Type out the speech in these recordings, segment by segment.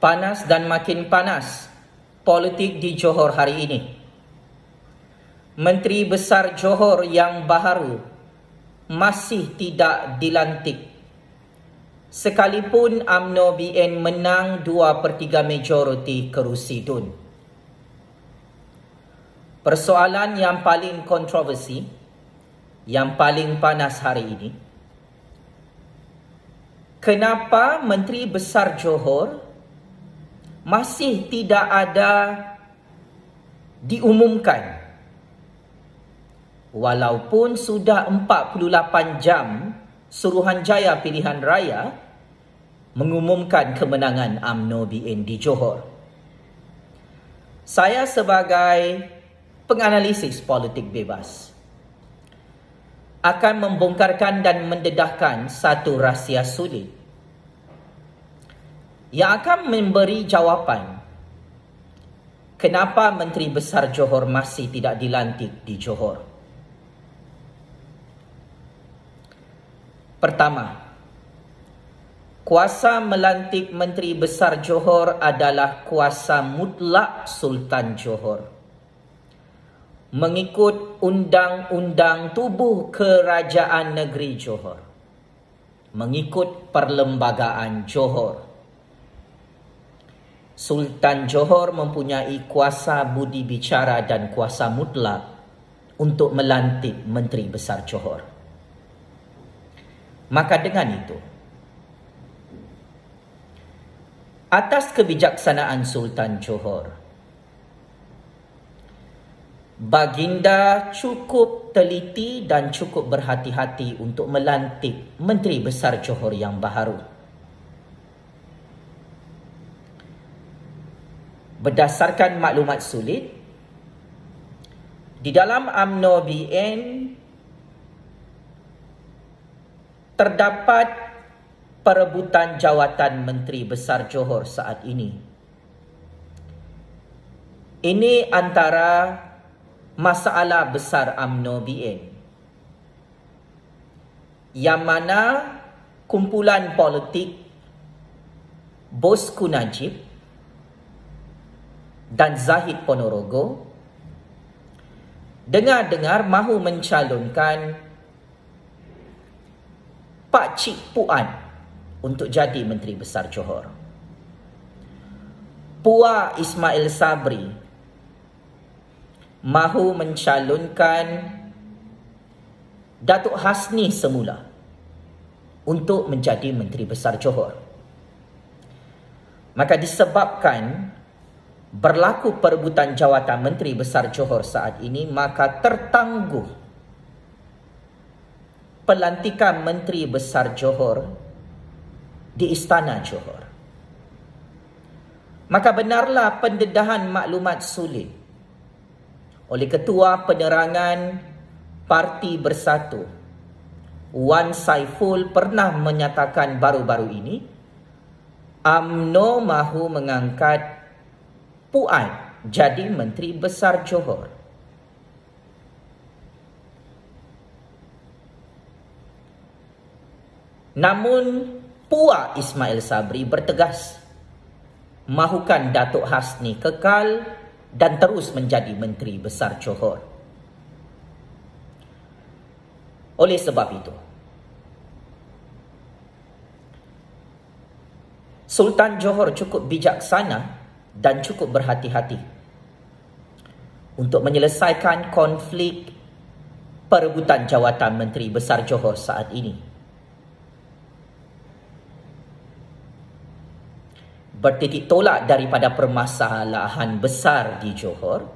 Panas dan makin panas politik di Johor hari ini. Menteri Besar Johor yang baharu masih tidak dilantik, sekalipun UMNO BN menang 2/3 majoriti kerusi DUN. Persoalan yang paling kontroversi, yang paling panas hari ini, kenapa Menteri Besar Johor masih tidak ada diumumkan, walaupun sudah 48 jam Suruhanjaya Pilihan Raya mengumumkan kemenangan UMNO BN di Johor. Saya sebagai penganalisis politik bebas akan membongkarkan dan mendedahkan satu rahsia sulit yang akan memberi jawapan kenapa Menteri Besar Johor masih tidak dilantik di Johor. Pertama, kuasa melantik Menteri Besar Johor adalah kuasa mutlak Sultan Johor, mengikut Undang-Undang Tubuh Kerajaan Negeri Johor, mengikut Perlembagaan Johor. Sultan Johor mempunyai kuasa budi bicara dan kuasa mutlak untuk melantik Menteri Besar Johor. Maka dengan itu, atas kebijaksanaan Sultan Johor, Baginda cukup teliti dan cukup berhati-hati untuk melantik Menteri Besar Johor yang baharu. Berdasarkan maklumat sulit, di dalam UMNO BN terdapat perebutan jawatan Menteri Besar Johor saat ini. Ini antara masalah besar UMNO BN, yang mana kumpulan politik Bosku Najib dan Zahid Ponorogo dengar-dengar mahu mencalonkan Pak Cik Puan untuk jadi Menteri Besar Johor. Puan Ismail Sabri mahu mencalonkan Datuk Hasni semula untuk menjadi Menteri Besar Johor. Maka disebabkan berlaku perebutan jawatan Menteri Besar Johor saat ini, maka tertangguh pelantikan Menteri Besar Johor di Istana Johor. Maka benarlah pendedahan maklumat sulit oleh Ketua Penerangan Parti Bersatu Wan Saiful pernah menyatakan baru-baru ini UMNO mahu mengangkat Puan jadi Menteri Besar Johor. Namun Puan Ismail Sabri bertegas mahukan Datuk Hasni kekal dan terus menjadi Menteri Besar Johor. Oleh sebab itu, Sultan Johor cukup bijaksana dan cukup berhati-hati untuk menyelesaikan konflik perebutan jawatan Menteri Besar Johor saat ini. Bertitik tolak daripada permasalahan besar di Johor,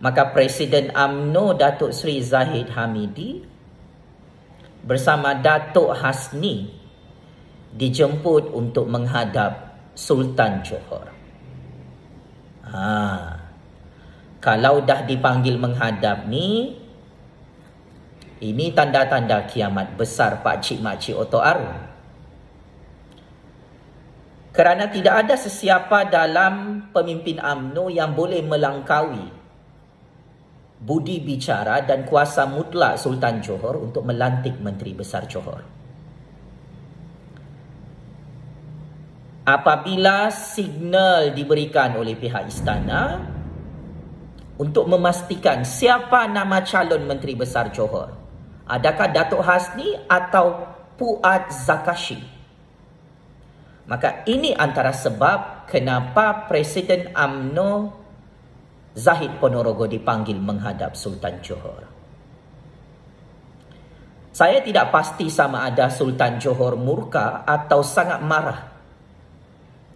maka Presiden UMNO Datuk Seri Zahid Hamidi bersama Datuk Hasni dijemput untuk menghadap Sultan Johor. Kalau dah dipanggil menghadap ni, ini tanda-tanda kiamat besar Pak Cik Mak Cik Oto Arum. Kerana tidak ada sesiapa dalam pemimpin UMNO yang boleh melangkaui budi bicara dan kuasa mutlak Sultan Johor untuk melantik Menteri Besar Johor. apabila signal diberikan oleh pihak istana untuk memastikan siapa nama calon Menteri Besar Johor, adakah Datuk Hasni atau Puad Zakashi, maka ini antara sebab kenapa Presiden UMNO Zahid Ponorogo dipanggil menghadap Sultan Johor. Saya tidak pasti sama ada Sultan Johor murka atau sangat marah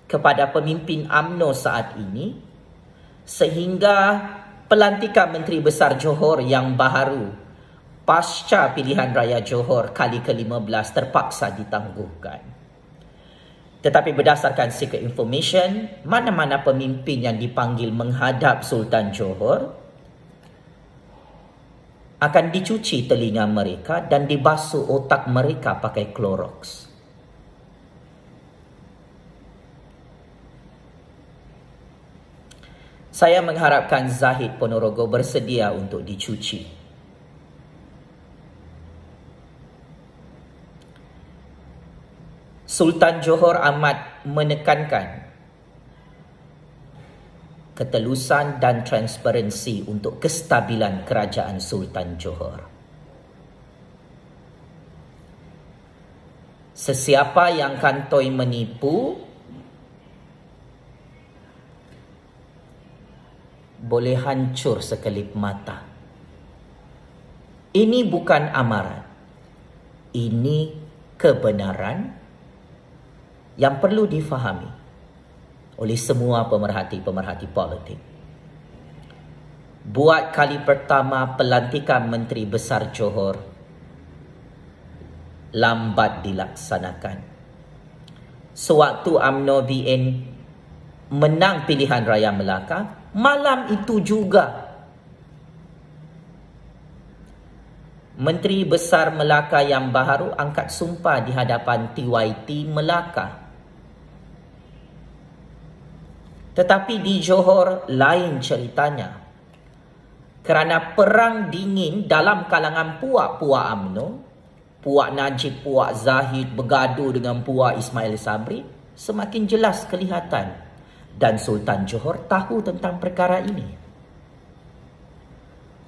kepada pemimpin UMNO saat ini, sehingga pelantikan Menteri Besar Johor yang baharu pasca pilihan raya Johor kali ke-15 terpaksa ditangguhkan. Tetapi berdasarkan secret information, mana-mana pemimpin yang dipanggil menghadap Sultan Johor akan dicuci telinga mereka dan dibasuh otak mereka pakai Clorox. Saya mengharapkan Zahid Ponorogo bersedia untuk dicuci. Sultan Johor amat menekankan ketelusan dan transparansi untuk kestabilan kerajaan Sultan Johor. Sesiapa yang kantoi menipu boleh hancur sekelip mata. Ini bukan amaran. Ini kebenaran yang perlu difahami oleh semua pemerhati-pemerhati politik. Buat kali pertama pelantikan Menteri Besar Johor lambat dilaksanakan. Sewaktu UMNO BN menang pilihan raya Melaka, malam itu juga Menteri Besar Melaka yang baharu angkat sumpah di hadapan TYT Melaka. Tetapi di Johor lain ceritanya. Kerana perang dingin dalam kalangan puak-puak UMNO, Puak Najib, Puak Zahid bergaduh dengan Puak Ismail Sabri, semakin jelas kelihatan. Dan Sultan Johor tahu tentang perkara ini.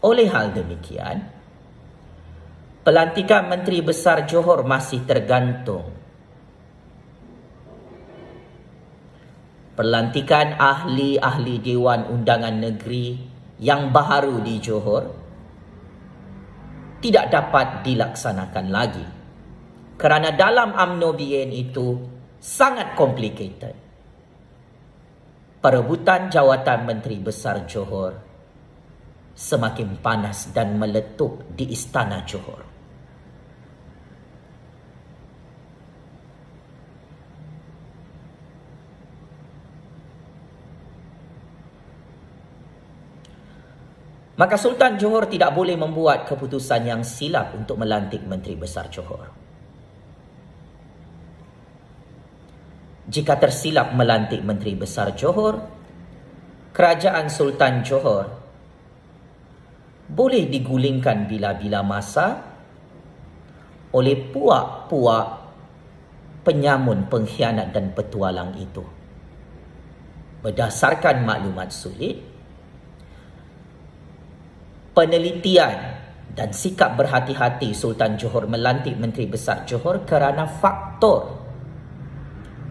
Oleh hal demikian, pelantikan Menteri Besar Johor masih tergantung. Pelantikan ahli-ahli Dewan Undangan Negeri yang baharu di Johor tidak dapat dilaksanakan lagi. Kerana dalam UMNO BN itu sangat complicated. Perebutan jawatan Menteri Besar Johor semakin panas dan meletup di Istana Johor. Maka Sultan Johor tidak boleh membuat keputusan yang silap untuk melantik Menteri Besar Johor. Jika tersilap melantik Menteri Besar Johor, kerajaan Sultan Johor boleh digulingkan bila-bila masa oleh puak-puak penyamun, pengkhianat dan petualang itu. Berdasarkan maklumat sulit, penelitian dan sikap berhati-hati Sultan Johor melantik Menteri Besar Johor kerana faktor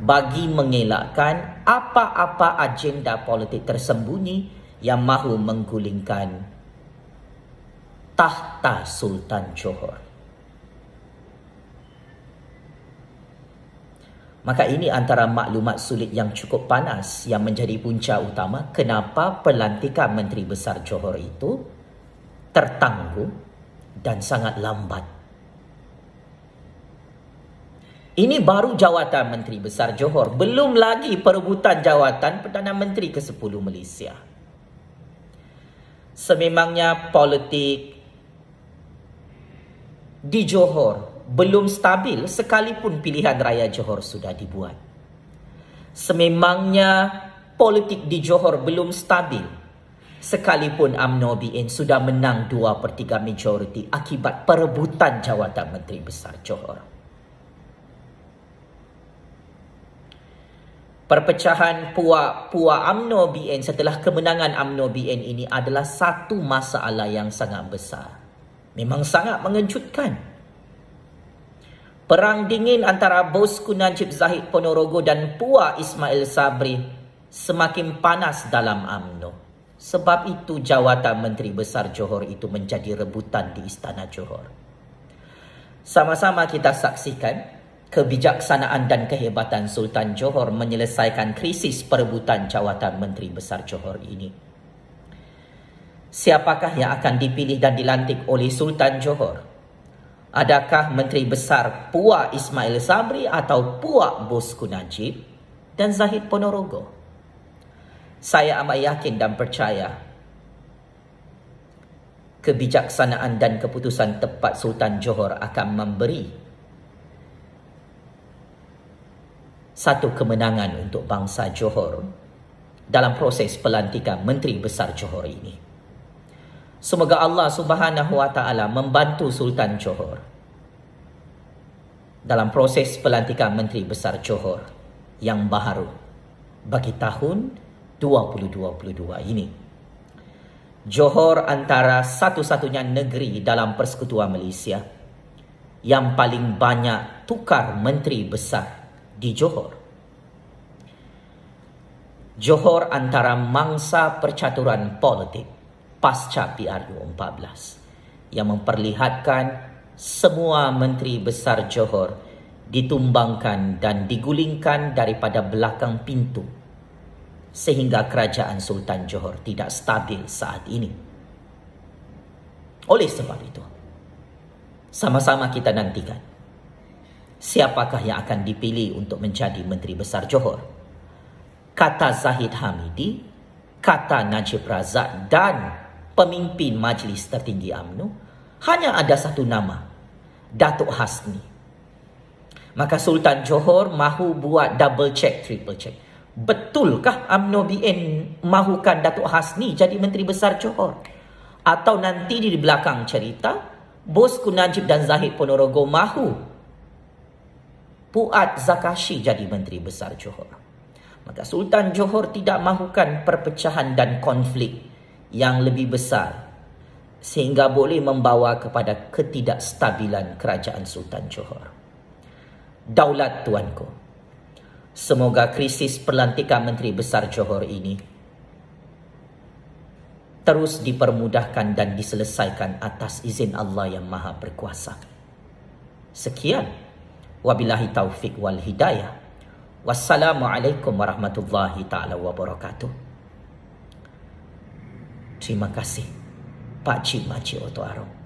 bagi mengelakkan apa-apa agenda politik tersembunyi yang mahu menggulingkan tahta Sultan Johor. Maka ini antara maklumat sulit yang cukup panas yang menjadi punca utama kenapa pelantikan Menteri Besar Johor itu tertangguh dan sangat lambat. Ini baru jawatan Menteri Besar Johor, belum lagi perebutan jawatan Perdana Menteri ke-10 Malaysia. Sememangnya politik di Johor belum stabil sekalipun pilihan raya Johor sudah dibuat. Sememangnya politik di Johor belum stabil sekalipun UMNO BN sudah menang 2/3 majoriti akibat perebutan jawatan Menteri Besar Johor. Perpecahan puak UMNO BN setelah kemenangan UMNO BN ini adalah satu masalah yang sangat besar. Memang sangat mengejutkan. Perang dingin antara bosku Najib Zahid Ponorogo dan puak Ismail Sabri semakin panas dalam UMNO. Sebab itu jawatan Menteri Besar Johor itu menjadi rebutan di Istana Johor. Sama-sama kita saksikan kebijaksanaan dan kehebatan Sultan Johor menyelesaikan krisis perebutan jawatan Menteri Besar Johor ini. Siapakah yang akan dipilih dan dilantik oleh Sultan Johor? Adakah Menteri Besar puak Ismail Sabri atau puak bosku Najib dan Zahid Ponorogo? Saya amat yakin dan percaya kebijaksanaan dan keputusan tepat Sultan Johor akan memberi satu kemenangan untuk bangsa Johor dalam proses pelantikan Menteri Besar Johor ini. Semoga Allah Subhanahu Wa Taala membantu Sultan Johor dalam proses pelantikan Menteri Besar Johor yang baru bagi tahun 2022 ini. Johor antara satu-satunya negeri dalam Persekutuan Malaysia yang paling banyak tukar menteri besar di Johor. Johor antara mangsa percaturan politik pasca PRU 14 yang memperlihatkan semua menteri besar Johor ditumbangkan dan digulingkan daripada belakang pintu sehingga kerajaan Sultan Johor tidak stabil saat ini. Oleh sebab itu, sama-sama kita nantikan siapakah yang akan dipilih untuk menjadi Menteri Besar Johor. Kata Zahid Hamidi, kata Najib Razak dan pemimpin Majlis Tertinggi UMNO, hanya ada satu nama, Datuk Hasni. Maka Sultan Johor mahu buat double check, triple check. Betulkah UMNO BN mahukan Datuk Hasni jadi Menteri Besar Johor? Atau nanti di belakang cerita, bosku Najib dan Zahid Ponorogo mahu Puat Zakashi jadi Menteri Besar Johor. Maka Sultan Johor tidak mahukan perpecahan dan konflik yang lebih besar sehingga boleh membawa kepada ketidakstabilan kerajaan Sultan Johor. Daulat tuanku, semoga krisis pelantikan Menteri Besar Johor ini terus dipermudahkan dan diselesaikan atas izin Allah yang Maha Berkuasa. Sekian. Wabillahi taufik wal hidayah. Wassalamualaikum warahmatullahi ta'ala wabarakatuh. Terima kasih Pak Cik Makcik Oto Arong.